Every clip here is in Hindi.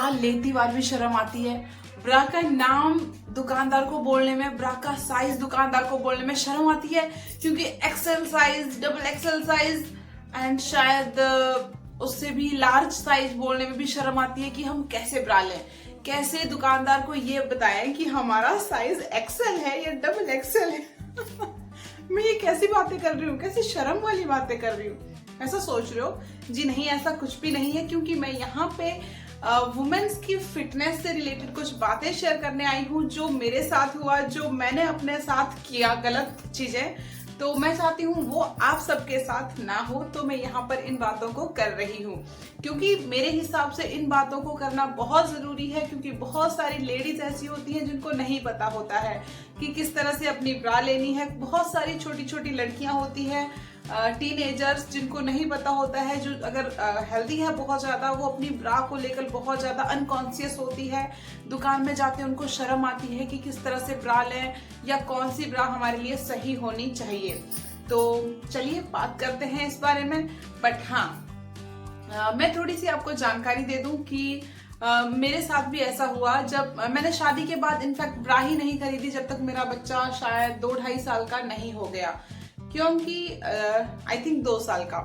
ब्रा लेती बार भी शर्म आती है, ब्रा का नाम दुकानदार को बोलने में, ब्रा का साइज दुकानदार को बोलने में शर्म आती है, क्योंकि XL size, double XL size and शायद उससे भी लार्ज साइज बोलने में भी शर्म आती है कि हम कैसे ब्रा लें, कैसे दुकानदार को ये बताएं कि हमारा साइज एक्सेल है या डबल एक्सेल है। मैं ये कैसी बातें कर रही हूँ, कैसी शर्म वाली बातें कर रही हूँ, ऐसा सोच रहे हो? जी नहीं, ऐसा कुछ भी नहीं है, क्योंकि मैं यहाँ पे वुमेन्स की फिटनेस से रिलेटेड कुछ बातें शेयर करने आई हूँ जो मेरे साथ हुआ, जो मैंने अपने साथ किया गलत चीजें, तो मैं चाहती हूँ वो आप सबके साथ ना हो, तो मैं यहाँ पर इन बातों को कर रही हूँ, क्योंकि मेरे हिसाब से इन बातों को करना बहुत जरूरी है, क्योंकि बहुत सारी लेडीज ऐसी होती हैं जिनको नहीं पता होता है कि किस तरह से अपनी ब्रा लेनी है। बहुत सारी छोटी छोटी लड़कियां होती हैं, टीनेजर्स, जिनको नहीं पता होता है, जो अगर हेल्दी है बहुत ज्यादा, वो अपनी ब्रा को लेकर बहुत ज्यादा अनकॉन्शियस होती है। दुकान में जाते हैं उनको शर्म आती है कि किस तरह से ब्रा लें या कौन सी ब्रा हमारे लिए सही होनी चाहिए। तो चलिए बात करते हैं इस बारे में। बट हाँ, मैं थोड़ी सी आपको जानकारी दे दूं कि मेरे साथ भी ऐसा हुआ जब मैंने शादी के बाद इनफैक्ट ब्रा ही नहीं खरीदी जब तक मेरा बच्चा शायद 2-2.5 साल का नहीं हो गया, क्योंकि आई थिंक 2 साल का,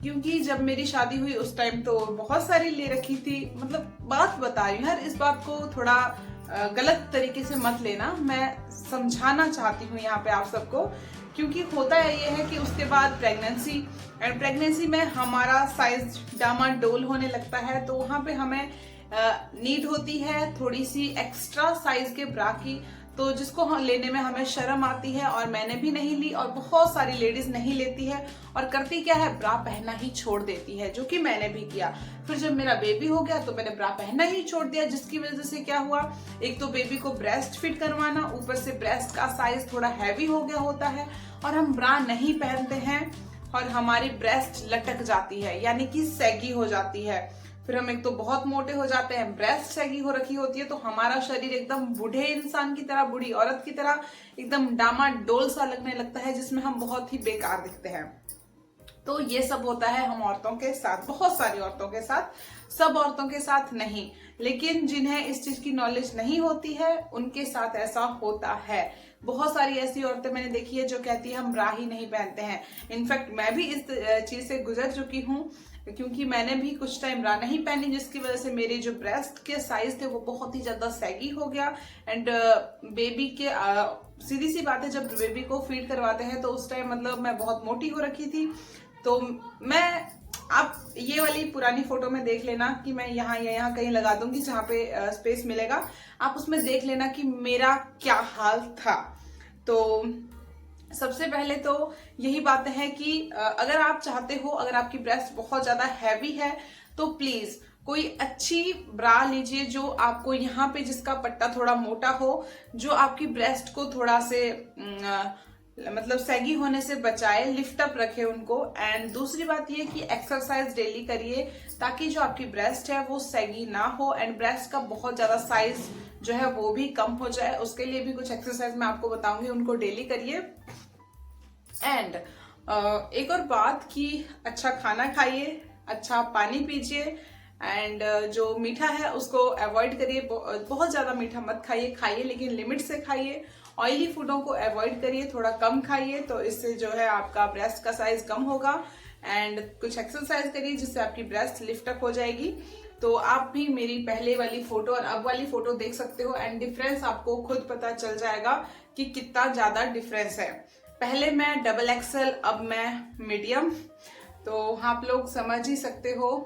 क्योंकि जब मेरी शादी हुई उस टाइम तो बहुत सारी ले रखी थी। मतलब बात बता रही हूँ यार, इस बात को थोड़ा गलत तरीके से मत लेना, मैं समझाना चाहती हूँ यहाँ पे आप सबको, क्योंकि होता है ये है कि उसके बाद प्रेगनेंसी में हमारा साइज डामाडोल होने लगता है, तो वहां पे हमें नीड होती है थोड़ी सी एक्स्ट्रा साइज के ब्रा की, तो जिसको लेने में हमें शर्म आती है, और मैंने भी नहीं ली और बहुत सारी लेडीज नहीं लेती है और करती क्या है, ब्रा पहनना ही छोड़ देती है, जो कि मैंने भी किया। फिर जब मेरा बेबी हो गया तो मैंने ब्रा पहनना ही छोड़ दिया, जिसकी वजह से क्या हुआ, एक तो बेबी को ब्रेस्ट फिट करवाना, ऊपर से ब्रेस्ट का साइज थोड़ा हैवी हो गया होता है और हम ब्रा नहीं पहनते हैं और हमारी ब्रेस्ट लटक जाती है, यानी कि सैगी हो जाती है। फिर हम एक तो बहुत मोटे हो जाते हैं, ब्रेस्ट सैगी हो रखी होती है, तो हमारा शरीर एकदम बूढ़े इंसान की तरह, बूढ़ी औरत की तरह एकदम डामाडोल सा लगने लगता है, जिसमें हम बहुत ही बेकार दिखते हैं। तो ये सब होता है हम औरतों के साथ, बहुत सारी औरतों के साथ, सब औरतों के साथ नहीं, लेकिन जिन्हें इस चीज की नॉलेज नहीं होती है उनके साथ ऐसा होता है। बहुत सारी ऐसी औरतें मैंने देखी है जो कहती है हम ब्रा ही नहीं पहनते हैं। इनफैक्ट मैं भी इस चीज से गुजर चुकी हूँ, क्योंकि मैंने भी कुछ टाइम ब्रा नहीं पहनी, जिसकी वजह से मेरे जो ब्रेस्ट के साइज थे वो बहुत ही ज्यादा सैगी हो गया। एंड बेबी के सीधी सी बात है, जब बेबी को फीड करवाते हैं तो उस टाइम मतलब मैं बहुत मोटी हो रखी थी। तो मैं, आप ये वाली पुरानी फोटो में देख लेना कि मैं यहाँ कहीं लगा दूंगी जहाँ पे स्पेस मिलेगा, आप उसमें देख लेना कि मेरा क्या हाल था। तो सबसे पहले तो यही बात है कि अगर आप चाहते हो, अगर आपकी ब्रेस्ट बहुत ज्यादा हैवी है तो प्लीज कोई अच्छी ब्रा लीजिए जो आपको यहाँ पे, जिसका पट्टा थोड़ा मोटा हो, जो आपकी ब्रेस्ट को थोड़ा से मतलब सैगी होने से बचाए, लिफ्ट अप रखे उनको। एंड दूसरी बात ये कि एक्सरसाइज डेली करिए, ताकि जो आपकी ब्रेस्ट है वो सैगी ना हो एंड ब्रेस्ट का बहुत ज्यादा साइज जो है वो भी कम हो जाए। उसके लिए भी कुछ एक्सरसाइज मैं आपको बताऊंगी, उनको डेली करिए। एंड एक और बात कि अच्छा खाना खाइए, अच्छा पानी पीजिए, एंड जो मीठा है उसको अवॉइड करिए, बहुत ज्यादा मीठा मत खाइए लेकिन लिमिट से खाइए। ऑयली फूडों को अवॉइड करिए, थोड़ा कम खाइए, तो इससे जो है आपका ब्रेस्ट का साइज कम होगा। एंड कुछ एक्सरसाइज करिए जिससे आपकी ब्रेस्ट लिफ्ट अप हो जाएगी। तो आप भी मेरी पहले वाली फोटो और अब वाली फोटो देख सकते हो एंड डिफरेंस आपको खुद पता चल जाएगा कि कितना ज्यादा डिफरेंस है। पहले मैं डबल एक्सेल, अब मैं मीडियम, तो आप लोग समझ ही सकते हो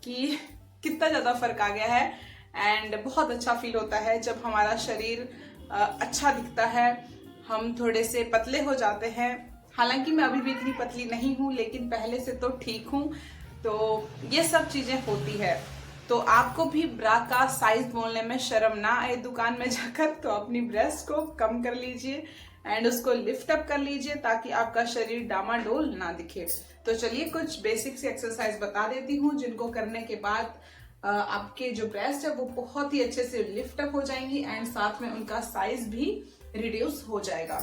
कि कितना ज्यादा फर्क आ गया है। एंड बहुत अच्छा फील होता है जब हमारा शरीर अच्छा दिखता है, हम थोड़े से पतले हो जाते हैं। हालांकि मैं अभी भी इतनी पतली नहीं हूँ, लेकिन पहले से तो ठीक हूँ। तो ये सब चीजें होती है। तो आपको भी ब्रा का साइज बोलने में शर्म ना आए दुकान में जाकर, तो अपनी ब्रेस्ट को कम कर लीजिए एंड उसको लिफ्ट अप कर लीजिए, ताकि आपका शरीर डामाडोल ना दिखे। तो चलिए कुछ बेसिक सी एक्सरसाइज बता देती हूँ, जिनको करने के बाद आपके जो ब्रेस्ट है वो बहुत ही अच्छे से लिफ्ट अप हो जाएंगी एंड साथ में उनका साइज भी रिड्यूस हो जाएगा।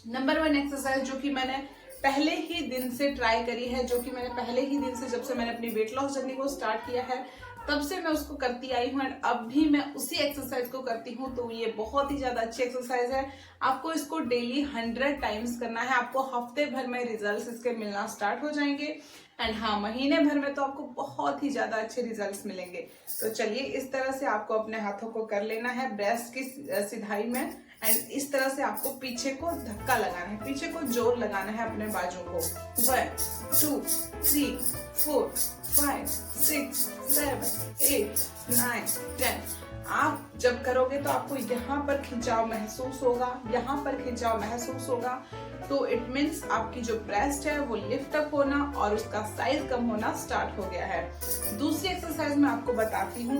नंबर 1 एक्सरसाइज जो कि मैंने पहले ही दिन से ट्राई करी है, जो कि मैंने पहले ही दिन से, जब से मैंने अपनी वेट लॉस जर्नी को स्टार्ट किया है, तब से मैं उसको करती आई हूँ एंड अब भी मैं उसी एक्सरसाइज को करती हूँ। तो ये बहुत ही ज्यादा अच्छी एक्सरसाइज है। आपको इसको डेली 100 टाइम्स करना है। आपको हफ्ते भर में रिजल्ट्स इसके मिलना स्टार्ट हो जाएंगे एंड हाँ, महीने भर में तो आपको बहुत ही ज्यादा अच्छे रिजल्ट्स मिलेंगे। तो चलिए, इस तरह से आपको अपने हाथों को कर लेना है ब्रेस्ट की सिधाई में एंड इस तरह से आपको पीछे को धक्का लगाना है, पीछे को जोर लगाना है अपने बाजू को। 1 2 3 4 5 6 7 8 9 10। आप जब करोगे तो आपको यहाँ पर खिंचाव महसूस होगा, यहाँ पर खिंचाव महसूस होगा। तो इट मीन्स आपकी जो ब्रेस्ट है वो लिफ्ट अप होना और उसका साइज कम होना स्टार्ट हो गया है। दूसरी एक्सरसाइज मैं आपको बताती हूँ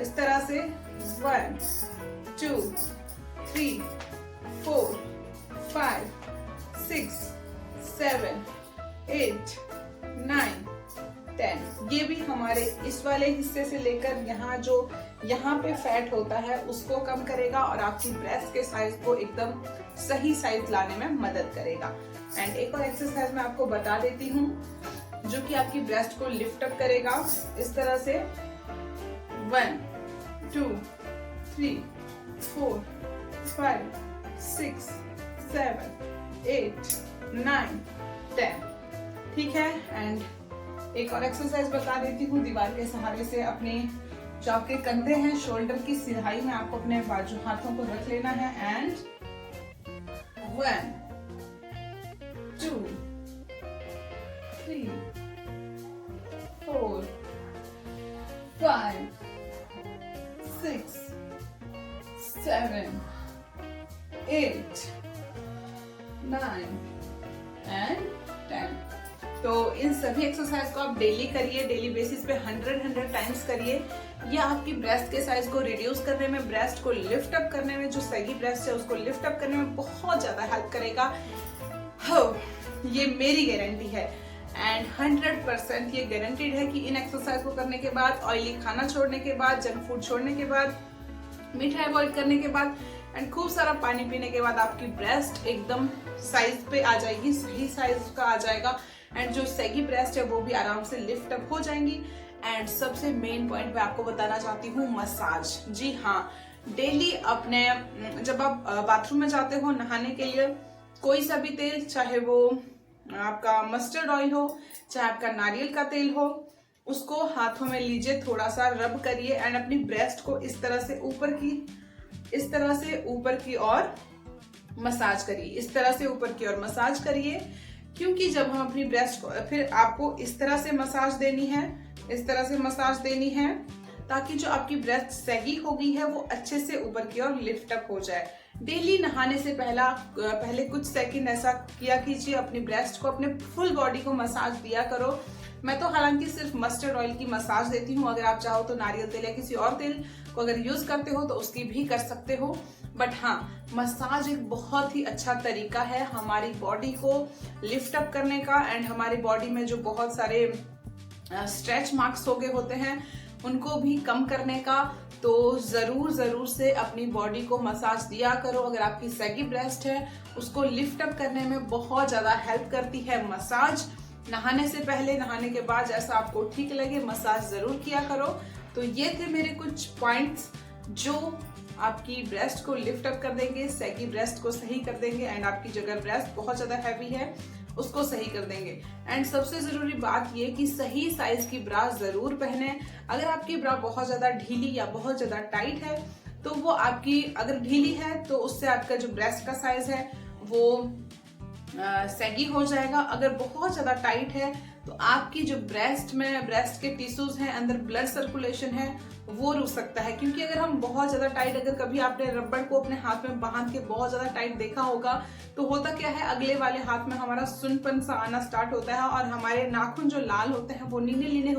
इस तरह से। 1 2 3 4 5 6 7 8 9 10। ये भी हमारे इस वाले हिस्से से लेकर यहाँ पे फैट होता है उसको कम करेगा और आपकी ब्रेस्ट के साइज को एकदम सही साइज लाने में मदद करेगा। एंड एक और एक्सरसाइज मैं आपको बता देती हूँ जो कि आपकी ब्रेस्ट को लिफ्ट अप करेगा इस तरह से। 1 2 3 4 5 6 7 8 9 10। ठीक है। एंड एक और एक्सरसाइज बता देती हूँ। दीवार के सहारे से अपने जो आपके कंधे हैं, शोल्डर की सिधाई में आपको अपने बाजू हाथों को रख लेना है एंड 1 2 3 4 5 6 7 8 9 एंड 10। तो इन सभी एक्सरसाइज को आप डेली करिए, डेली बेसिस पे 100 टाइम्स करिए। ये आपकी ब्रेस्ट के साइज को रिड्यूस करने में, ब्रेस्ट को लिफ्ट अप करने में, जो सैगी ब्रेस्ट है उसको लिफ्ट अप करने में बहुत ज्यादा हेल्प करेगा। ये मेरी गारंटी है एंड 100% ये गारंटीड है कि इन एक्सरसाइज को करने के बाद, ऑयली खाना छोड़ने के बाद, जंक फूड छोड़ने के बाद, मीठा अवॉइड करने के बाद एंड खूब सारा पानी पीने के बाद आपकी ब्रेस्ट एकदम साइज पे आ जाएगी, सही साइज का आ जाएगा एंड जो सैगी ब्रेस्ट है वो भी आराम से लिफ्ट अप हो जाएंगी। एंड सबसे मेन पॉइंट मैं आपको बताना चाहती हूँ, मसाज। जी हाँ, डेली अपने जब आप बाथरूम में जाते हो नहाने के लिए, कोई सा भी तेल, चाहे वो आपका मस्टर्ड ऑयल हो, चाहे आपका नारियल का तेल हो, उसको हाथों में लीजिए, थोड़ा सा रब करिए एंड अपनी ब्रेस्ट को इस तरह से ऊपर की ओर मसाज करिए, इस तरह से ऊपर की ओर मसाज करिए। क्योंकि जब हम अपनी ब्रेस्ट को, फिर आपको इस तरह से मसाज देनी है, इस तरह से मसाज देनी है ताकि जो आपकी ब्रेस्ट सैगी हो गई है वो अच्छे से ऊपर की ओर लिफ्ट अप हो जाए। डेली नहाने से पहले कुछ सेकंड ऐसा किया कीजिए, अपनी ब्रेस्ट को, अपने फुल बॉडी को मसाज दिया करो। मैं तो हालांकि सिर्फ मस्टर्ड ऑयल की मसाज देती हूँ, अगर आप चाहो तो नारियल तेल या किसी और तेल को अगर यूज करते हो तो उसकी भी कर सकते हो। बट हाँ, मसाज एक बहुत ही अच्छा तरीका है हमारी बॉडी को लिफ्ट अप करने का एंड हमारी बॉडी में जो बहुत सारे स्ट्रेच मार्क्स हो गए होते हैं उनको भी कम करने का। तो जरूर से अपनी बॉडी को मसाज दिया करो। अगर आपकी सैगी ब्रेस्ट है उसको लिफ्ट अप करने में बहुत ज्यादा हेल्प करती है मसाज। नहाने से पहले, नहाने के बाद, जैसा आपको ठीक लगे मसाज जरूर किया करो। तो ये थे मेरे कुछ पॉइंट्स जो आपकी ब्रेस्ट को लिफ्ट अप कर देंगे, सैगी ब्रेस्ट को सही कर देंगे एंड आपकी जगह ब्रेस्ट बहुत ज्यादा हैवी है उसको सही कर देंगे। एंड सबसे जरूरी बात ये कि सही साइज की ब्रा जरूर पहने। अगर आपकी ब्रा बहुत ज्यादा ढीली या बहुत ज्यादा टाइट है तो वो आपकी, अगर ढीली है तो उससे आपका जो ब्रेस्ट का साइज है वो सैगी हो जाएगा। अगर बहुत ज्यादा टाइट है तो आपकी जो ब्रेस्ट के टिश्यूज हैं, अंदर ब्लड सर्कुलेशन है वो रुक सकता है। क्योंकि अगर हम बहुत ज्यादा टाइट, अगर कभी आपने रबड़ को अपने हाथ में बांध के बहुत ज्यादा टाइट देखा होगा तो होता क्या है, अगले वाले हाथ में हमारा सुनपन सा आना स्टार्ट होता है और हमारे नाखून जो लाल होते हैं वो नीले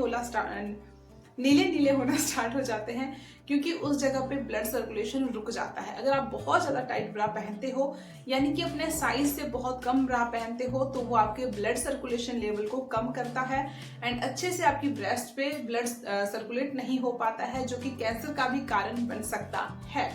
होना स्टार्ट हो जाते हैं क्योंकि उस जगह पे ब्लड सर्कुलेशन रुक जाता है। अगर आप बहुत ज्यादा टाइट ब्रा पहनते हो, यानी कि अपने साइज से बहुत कम ब्रा पहनते हो, तो वो आपके ब्लड सर्कुलेशन लेवल को कम करता है एंड अच्छे से आपकी ब्रेस्ट पे ब्लड सर्कुलेट नहीं हो पाता है, जो कि कैंसर का भी कारण बन सकता है।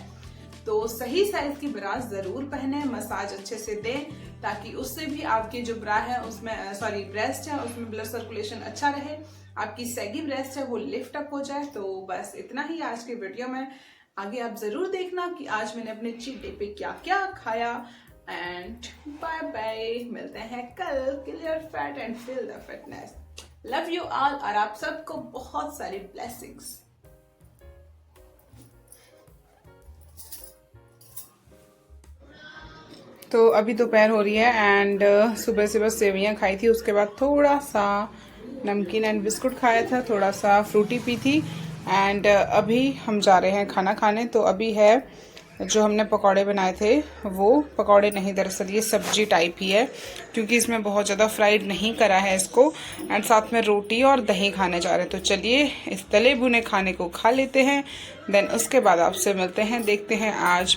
तो सही साइज की ब्रा जरूर पहने, मसाज अच्छे से दें ताकि उससे भी आपकी जो ब्रा है उसमें ब्रेस्ट है उसमें ब्लड सर्कुलेशन अच्छा रहे, आपकी सैगी ब्रेस्ट है वो लिफ्ट अप हो जाए। तो बस इतना ही आज के वीडियो में। आगे आप जरूर देखना कि आज मैंने अपने चीट डे पे क्या क्या खाया। एंड बाय बाय, मिलते हैं कल। Kill your fat and feel the fitness. Love you all और आप सबको बहुत सारी ब्लेसिंग्स। तो अभी दोपहर हो रही है एंड सुबह से बस सेवइयाँ खाई थी, उसके बाद थोड़ा सा नमकीन एंड बिस्कुट खाया था, थोड़ा सा फ्रूटी पी थी एंड अभी हम जा रहे हैं खाना खाने। तो अभी है जो हमने पकौड़े बनाए थे, वो पकौड़े नहीं, दरअसल ये सब्जी टाइप ही है क्योंकि इसमें बहुत ज़्यादा फ्राइड नहीं करा है इसको। एंड साथ में रोटी और दही खाने जा रहे हैं। तो चलिए इस तले भुने खाने को खा लेते हैं, देन उसके बाद आपसे मिलते हैं। देखते हैं आज